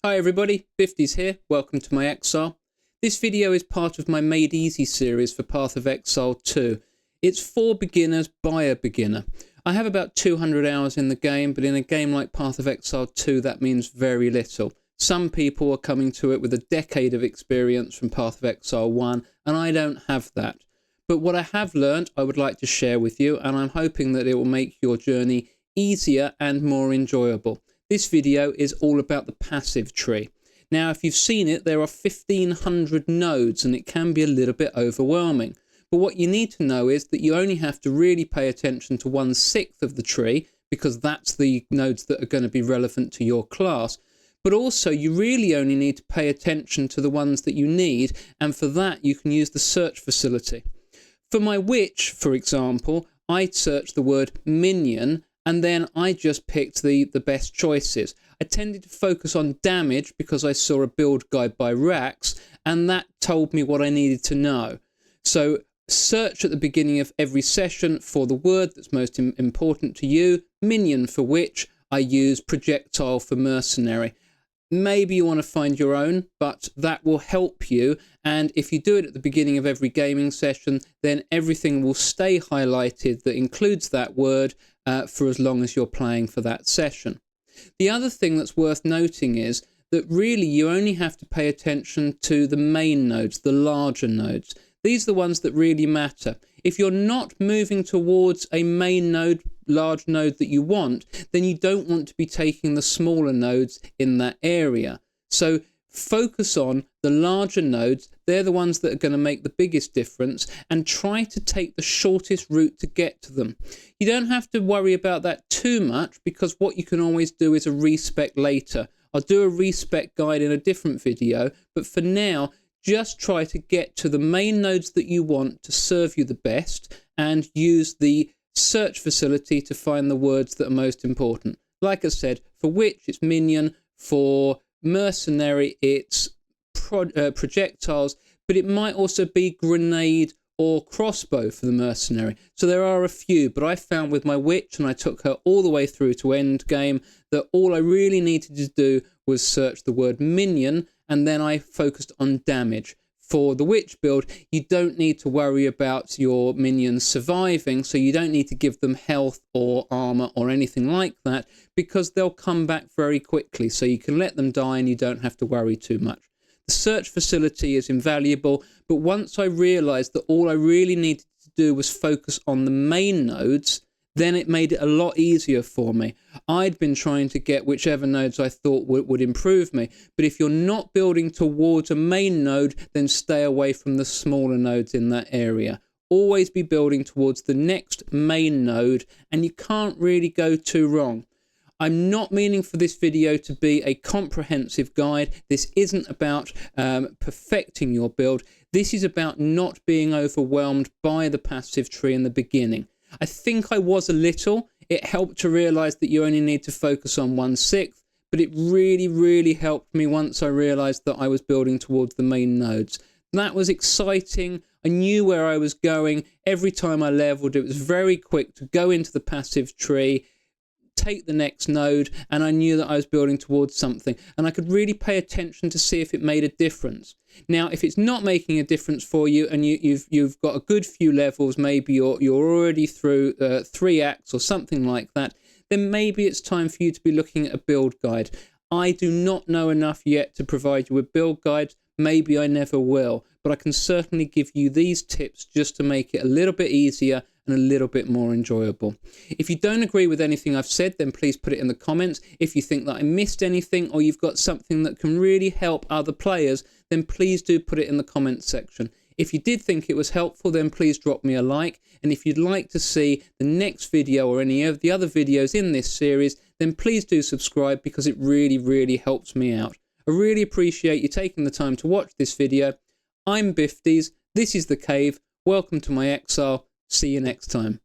Hi everybody, Bifties here, welcome to my Exile. This video is part of my Made Easy series for Path of Exile 2. It's for beginners by a beginner. I have about 200 hours in the game, but in a game like Path of Exile 2 that means very little. Some people are coming to it with a decade of experience from Path of Exile 1, and I don't have that. But what I have learned I would like to share with you, and I'm hoping that it will make your journey easier and more enjoyable. This video is all about the passive tree. Now, if you've seen it, there are 1,500 nodes and it can be a little bit overwhelming. But what you need to know is that you only have to really pay attention to 1/6 of the tree, because that's the nodes that are going to be relevant to your class. But also, you really only need to pay attention to the ones that you need, and for that you can use the search facility. For my witch, for example, I searched the word minion, and then I just picked the best choices. I tended to focus on damage because I saw a build guide by Rax, and that told me what I needed to know. So search at the beginning of every session for the word that's most important to you. Minion for witch, I use projectile for mercenary. Maybe you want to find your own, but that will help you. And if you do it at the beginning of every gaming session, then everything will stay highlighted that includes that word for as long as you're playing for that session. The other thing that's worth noting is that really you only have to pay attention to the main nodes, the larger nodes. These are the ones that really matter. If you're not moving towards a main node, large node that you want, then you don't want to be taking the smaller nodes in that area. So focus on the larger nodes. They're the ones that are going to make the biggest difference, and try to take the shortest route to get to them. You don't have to worry about that too much, because what you can always do is a respec later. I'll do a respec guide in a different video, but for now, just try to get to the main nodes that you want to serve you the best, and use the search facility to find the words that are most important. Like I said, for witch it's minion, for mercenary it's projectiles, but it might also be grenade or crossbow for the mercenary. So there are a few, but I found with my witch, and I took her all the way through to end game, that all I really needed to do was search the word minion, and then I focused on damage. For the witch build, you don't need to worry about your minions surviving, so you don't need to give them health or armor or anything like that, because they'll come back very quickly, so you can let them die and you don't have to worry too much. The search facility is invaluable, but once I realized that all I really needed to do was focus on the main nodes, then it made it a lot easier for me. I'd been trying to get whichever nodes I thought would improve me, but if you're not building towards a main node, then stay away from the smaller nodes in that area. Always be building towards the next main node, and you can't really go too wrong. I'm not meaning for this video to be a comprehensive guide. This isn't about perfecting your build. This is about not being overwhelmed by the passive tree in the beginning. I think I was a little. It helped to realise that you only need to focus on 1/6, but it really helped me once I realised that I was building towards the main nodes. That was exciting. I knew where I was going. Every time I leveled, it was very quick to go into the passive tree, take the next node, and I knew that I was building towards something, and I could really pay attention to see if it made a difference. Now, if it's not making a difference for you, and you've got a good few levels, maybe you're already through 3 acts or something like that, then maybe it's time for you to be looking at a build guide. I do not know enough yet to provide you with build guides. Maybe I never will, but I can certainly give you these tips just to make it a little bit easier and a little bit more enjoyable. If you don't agree with anything I've said, then please put it in the comments. If you think that I missed anything, or you've got something that can really help other players, then please do put it in the comments section. If you did think it was helpful, then please drop me a like. And if you'd like to see the next video or any of the other videos in this series, then please do subscribe, because it really helps me out. I really appreciate you taking the time to watch this video. I'm Bifties, this is The Cave, welcome to my Exile, see you next time.